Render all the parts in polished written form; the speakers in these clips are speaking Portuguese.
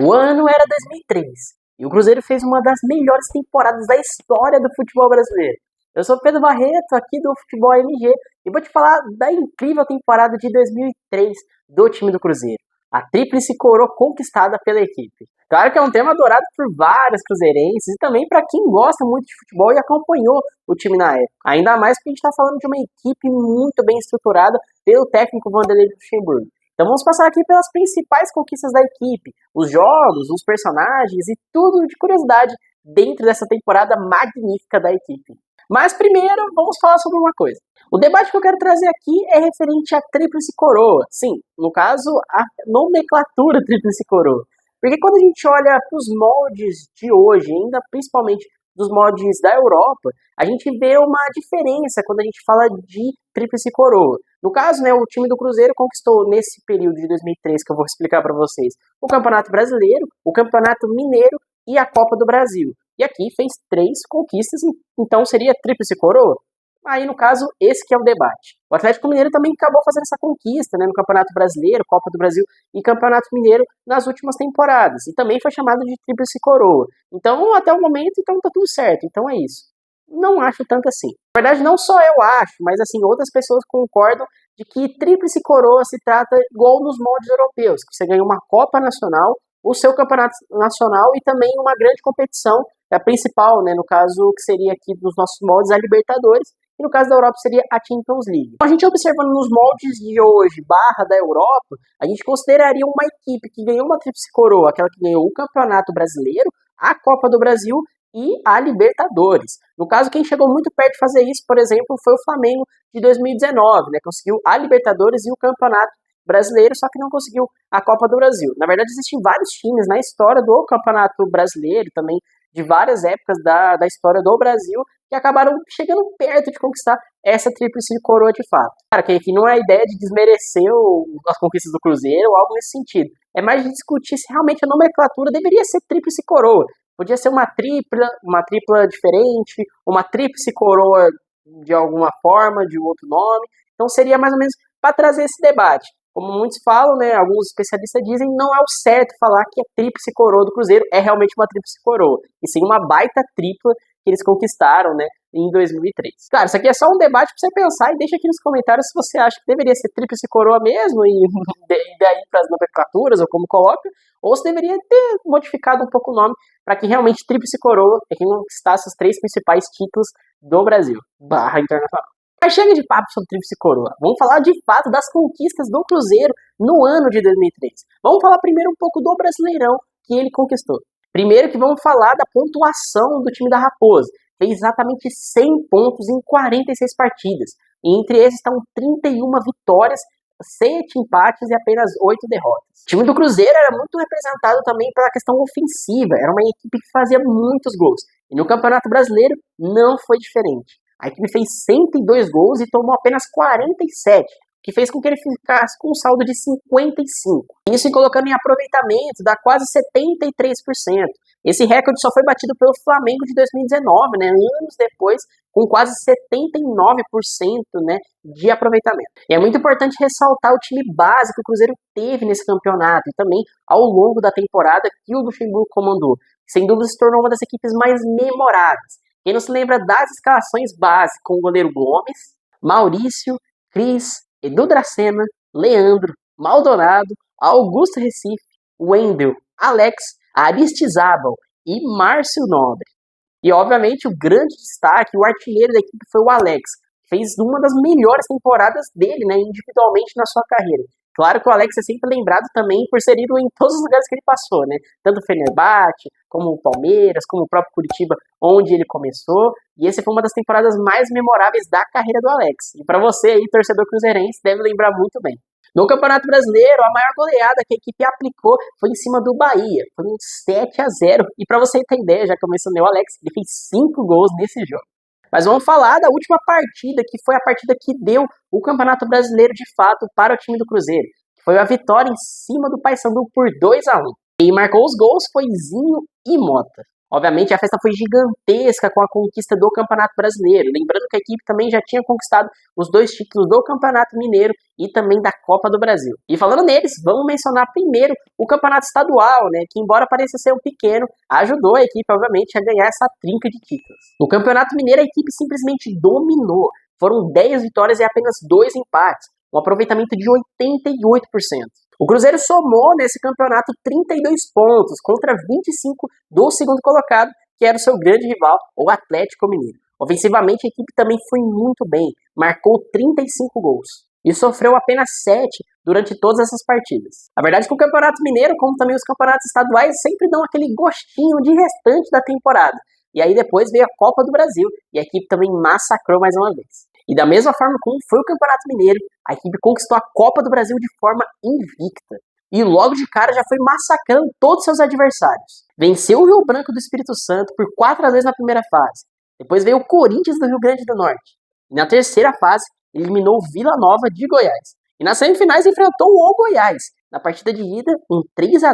O ano era 2003 e o Cruzeiro fez uma das melhores temporadas da história do futebol brasileiro. Eu sou Pedro Barreto, aqui do Futebol MG, e vou te falar da incrível temporada de 2003 do time do Cruzeiro. A tríplice coroa conquistada pela equipe. Claro que é um tema adorado por vários cruzeirenses e também para quem gosta muito de futebol e acompanhou o time na época. Ainda mais porque a gente está falando de uma equipe muito bem estruturada pelo técnico Vanderlei Luxemburgo. Então vamos passar aqui pelas principais conquistas da equipe, os jogos, os personagens e tudo de curiosidade dentro dessa temporada magnífica da equipe. Mas primeiro vamos falar sobre uma coisa. O debate que eu quero trazer aqui é referente à tríplice coroa. Sim, no caso, a nomenclatura tríplice coroa. Porque quando a gente olha para os moldes de hoje, ainda principalmente dos moldes da Europa, a gente vê uma diferença quando a gente fala de tríplice coroa. No caso, né, o time do Cruzeiro conquistou nesse período de 2003, que eu vou explicar para vocês, o Campeonato Brasileiro, o Campeonato Mineiro e a Copa do Brasil. E aqui fez 3 conquistas, então seria tríplice coroa? Aí, no caso, esse que é o debate. O Atlético Mineiro também acabou fazendo essa conquista, né, no Campeonato Brasileiro, Copa do Brasil e Campeonato Mineiro nas últimas temporadas. E também foi chamado de tríplice coroa. Então, até o momento, então tá tudo certo. Então é isso. Não acho tanto assim. Na verdade, não só eu acho, mas assim, outras pessoas concordam de que tríplice coroa se trata igual nos moldes europeus, que você ganha uma Copa Nacional, o seu campeonato nacional e também uma grande competição, a principal, né, no caso, que seria aqui dos nossos moldes, a Libertadores, e no caso da Europa seria a Champions League. A gente observando nos moldes de hoje, barra da Europa, a gente consideraria uma equipe que ganhou uma tríplice coroa, aquela que ganhou o Campeonato Brasileiro, a Copa do Brasil e a Libertadores. No caso, quem chegou muito perto de fazer isso, por exemplo, foi o Flamengo de 2019, né? Conseguiu a Libertadores e o Campeonato Brasileiro, só que não conseguiu a Copa do Brasil. Na verdade, existem vários times na história do Campeonato Brasileiro, também de várias épocas da história do Brasil, que acabaram chegando perto de conquistar essa tríplice coroa de fato. Cara, que aqui não é a ideia de desmerecer as conquistas do Cruzeiro ou algo nesse sentido. É mais de discutir se realmente a nomenclatura deveria ser tríplice coroa. Podia ser uma tripla diferente, uma tríplice coroa de alguma forma, de outro nome. Então seria mais ou menos para trazer esse debate. Como muitos falam, né, alguns especialistas dizem, não é o certo falar que a tríplice coroa do Cruzeiro é realmente uma tríplice coroa, e sim uma baita tripla que eles conquistaram, né, em 2003. Claro, isso aqui é só um debate para você pensar e deixa aqui nos comentários se você acha que deveria ser tríplice coroa mesmo, e daí para as nomenclaturas, ou como coloca, ou se deveria ter modificado um pouco o nome para que realmente tríplice coroa é quem conquistasse os 3 principais títulos do Brasil, barra internacional. Mas chega de papo sobre tríplice coroa. Vamos falar de fato das conquistas do Cruzeiro no ano de 2003. Vamos falar primeiro um pouco do Brasileirão que ele conquistou. Primeiro que vamos falar da pontuação do time da Raposa. Fez exatamente 100 pontos em 46 partidas. E entre esses estão 31 vitórias, 7 empates e apenas 8 derrotas. O time do Cruzeiro era muito representado também pela questão ofensiva. Era uma equipe que fazia muitos gols. E no Campeonato Brasileiro não foi diferente. A equipe fez 102 gols e tomou apenas 47, que fez com que ele ficasse com um saldo de 55. Isso colocando em aproveitamento, dá quase 73%. Esse recorde só foi batido pelo Flamengo de 2019, né, anos depois, com quase 79%, né, de aproveitamento. E é muito importante ressaltar o time base que o Cruzeiro teve nesse campeonato e também ao longo da temporada que o Luxemburgo comandou. Sem dúvida se tornou uma das equipes mais memoráveis. Quem não se lembra das escalações base com o goleiro Gomes, Maurício, Cris, Edu Dracena, Leandro, Maldonado, Augusto Recife, Wendel, Alex, Aristizábal e Márcio Nobre. E obviamente o grande destaque, o artilheiro da equipe foi o Alex, que fez uma das melhores temporadas dele, né, individualmente na sua carreira. Claro que o Alex é sempre lembrado também por ser ídolo em todos os lugares que ele passou, né? Tanto o Fenerbahçe, como o Palmeiras, como o próprio Curitiba, onde ele começou. E essa foi uma das temporadas mais memoráveis da carreira do Alex. E para você aí, torcedor cruzeirense, deve lembrar muito bem. No Campeonato Brasileiro, a maior goleada que a equipe aplicou foi em cima do Bahia. Foi um 7-0. E para você ter ideia, já que eu mencionei o Alex, ele fez 5 gols nesse jogo. Mas vamos falar da última partida, que foi a partida que deu o Campeonato Brasileiro de fato para o time do Cruzeiro. Que foi a vitória em cima do Paysandu por 2-1. Quem marcou os gols foi Zinho e Mota. Obviamente a festa foi gigantesca com a conquista do Campeonato Brasileiro, lembrando que a equipe também já tinha conquistado os 2 títulos do Campeonato Mineiro e também da Copa do Brasil. E falando neles, vamos mencionar primeiro o Campeonato Estadual, né, que embora pareça ser um pequeno, ajudou a equipe obviamente a ganhar essa trinca de títulos. No Campeonato Mineiro a equipe simplesmente dominou, foram 10 vitórias e apenas 2 empates, um aproveitamento de 88%. O Cruzeiro somou nesse campeonato 32 pontos contra 25 do segundo colocado, que era o seu grande rival, o Atlético Mineiro. Ofensivamente, a equipe também foi muito bem, marcou 35 gols e sofreu apenas 7 durante todas essas partidas. A verdade é que o Campeonato Mineiro, como também os campeonatos estaduais, sempre dão aquele gostinho de restante da temporada. E aí depois veio a Copa do Brasil e a equipe também massacrou mais uma vez. E da mesma forma como foi o Campeonato Mineiro, a equipe conquistou a Copa do Brasil de forma invicta. E logo de cara já foi massacrando todos os seus adversários. Venceu o Rio Branco do Espírito Santo por 4-2 na primeira fase. Depois veio o Corinthians do Rio Grande do Norte. E na terceira fase, eliminou o Vila Nova de Goiás. E nas semifinais enfrentou o Goiás, na partida de ida, um 3-2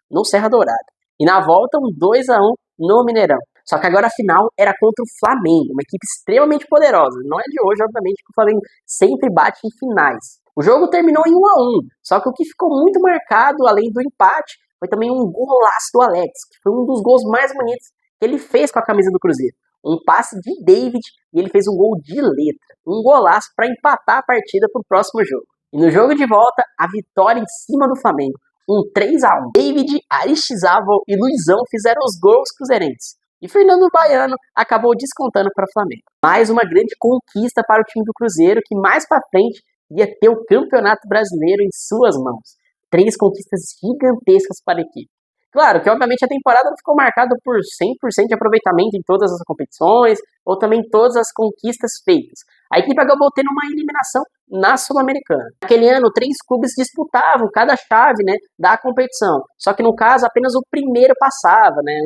no Serra Dourada. E na volta, um 2-1 no Mineirão. Só que agora a final era contra o Flamengo, uma equipe extremamente poderosa. Não é de hoje, obviamente, que o Flamengo sempre bate em finais. O jogo terminou em 1-1, só que o que ficou muito marcado, além do empate, foi também um golaço do Alex, que foi um dos gols mais bonitos que ele fez com a camisa do Cruzeiro. Um passe de David e ele fez um gol de letra. Um golaço para empatar a partida para o próximo jogo. E no jogo de volta, a vitória em cima do Flamengo. Um 3-1. David, Aristizábal e Luizão fizeram os gols cruzeirenses. E Fernando Baiano acabou descontando para o Flamengo. Mais uma grande conquista para o time do Cruzeiro, que mais para frente ia ter o Campeonato Brasileiro em suas mãos. 3 conquistas gigantescas para a equipe. Claro que, obviamente, a temporada não ficou marcada por 100% de aproveitamento em todas as competições, ou também todas as conquistas feitas. A equipe acabou tendo uma eliminação na Sul-Americana. Naquele ano, 3 clubes disputavam cada chave, né, da competição. Só que, no caso, apenas o primeiro passava, né?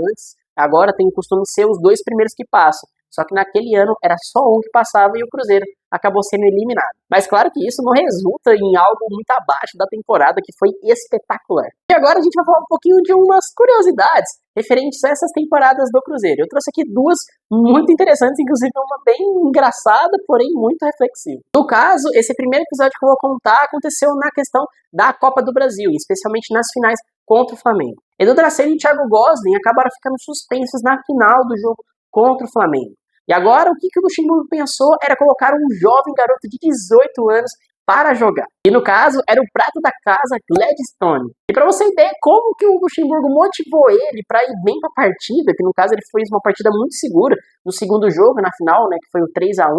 Agora tem o costume de ser os 2 primeiros que passam. Só que naquele ano era só um que passava e o Cruzeiro acabou sendo eliminado. Mas claro que isso não resulta em algo muito abaixo da temporada, que foi espetacular. E agora a gente vai falar um pouquinho de umas curiosidades referentes a essas temporadas do Cruzeiro. Eu trouxe aqui 2 muito interessantes, inclusive uma bem engraçada, porém muito reflexiva. No caso, esse primeiro episódio que eu vou contar aconteceu na questão da Copa do Brasil, especialmente nas finais contra o Flamengo. Edu Dracena e Thiago Gosling acabaram ficando suspensos na final do jogo contra o Flamengo. E agora o que o Luxemburgo pensou era colocar um jovem garoto de 18 anos para jogar. E no caso era o prato da casa, Gladstone. E para você ver como que o Luxemburgo motivou ele para ir bem para a partida, que no caso ele fez uma partida muito segura no segundo jogo, na final, né, que foi o 3-1,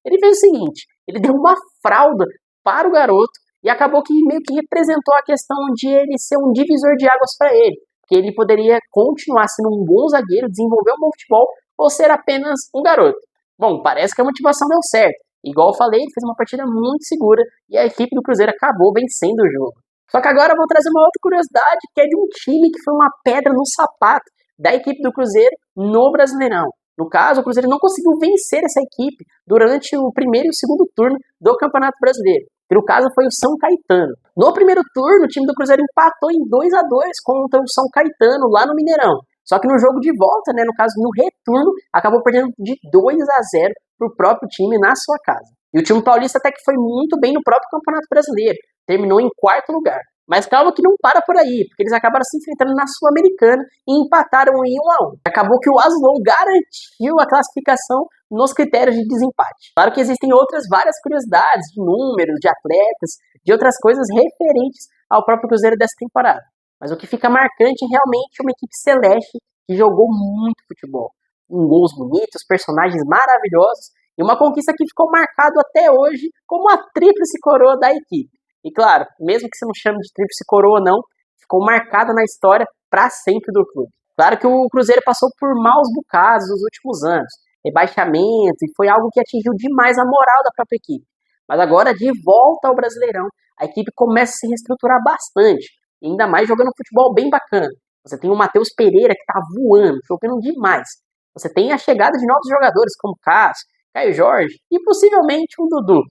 ele fez o seguinte, ele deu uma fralda para o garoto e acabou que meio que representou a questão de ele ser um divisor de águas para ele, que ele poderia continuar sendo um bom zagueiro, desenvolver um bom futebol, ou ser apenas um garoto. Bom, parece que a motivação deu certo. Igual eu falei, ele fez uma partida muito segura e a equipe do Cruzeiro acabou vencendo o jogo. Só que agora eu vou trazer uma outra curiosidade, que é de um time que foi uma pedra no sapato da equipe do Cruzeiro no Brasileirão. No caso, o Cruzeiro não conseguiu vencer essa equipe durante o primeiro e o segundo turno do Campeonato Brasileiro. Que no caso foi o São Caetano. No primeiro turno, o time do Cruzeiro empatou em 2-2 contra o São Caetano lá no Mineirão. Só que no jogo de volta, né, no caso no retorno, acabou perdendo de 2-0 para o próprio time na sua casa. E o time paulista até que foi muito bem no próprio Campeonato Brasileiro, terminou em 4º lugar. Mas calma que não para por aí, porque eles acabaram se enfrentando na Sul-Americana e empataram em 1-1. Acabou que o Aslan garantiu a classificação nos critérios de desempate. Claro que existem outras várias curiosidades de números, de atletas, de outras coisas referentes ao próprio Cruzeiro dessa temporada. Mas o que fica marcante é realmente uma equipe celeste que jogou muito futebol. Com gols bonitos, personagens maravilhosos e uma conquista que ficou marcado até hoje como a tríplice coroa da equipe. E claro, mesmo que você não chame de tríplice coroa não, ficou marcada na história para sempre do clube. Claro que o Cruzeiro passou por maus bocados nos últimos anos, rebaixamento, e foi algo que atingiu demais a moral da própria equipe. Mas agora, de volta ao Brasileirão, a equipe começa a se reestruturar bastante, e ainda mais jogando um futebol bem bacana. Você tem o Matheus Pereira, que está voando, jogando demais. Você tem a chegada de novos jogadores, como Cássio, Caio Jorge e possivelmente o Dudu.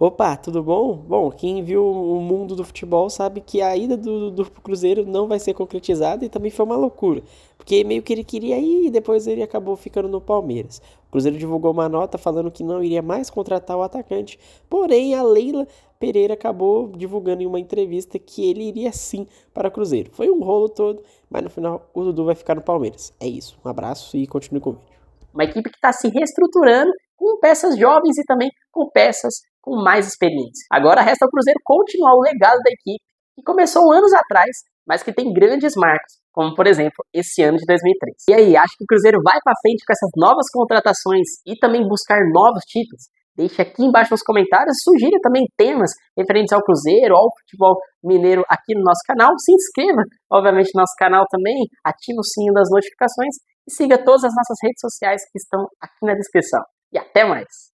Opa, tudo bom? Bom, quem viu o mundo do futebol sabe que a ida do Cruzeiro não vai ser concretizada e também foi uma loucura, porque meio que ele queria ir e depois ele acabou ficando no Palmeiras. O Cruzeiro divulgou uma nota falando que não iria mais contratar o atacante, porém a Leila Pereira acabou divulgando em uma entrevista que ele iria sim para o Cruzeiro. Foi um rolo todo, mas no final o Dudu vai ficar no Palmeiras. É isso, um abraço e continue com o vídeo. Uma equipe que está se reestruturando com peças jovens e também com peças com mais experiência. Agora resta ao Cruzeiro continuar o legado da equipe, que começou anos atrás, mas que tem grandes marcos, como por exemplo esse ano de 2003. E aí, acha que o Cruzeiro vai para frente com essas novas contratações e também buscar novos títulos? Deixe aqui embaixo nos comentários, sugira também temas referentes ao Cruzeiro, ao futebol mineiro aqui no nosso canal. Se inscreva, obviamente, no nosso canal também, ative o sininho das notificações e siga todas as nossas redes sociais que estão aqui na descrição. E até mais!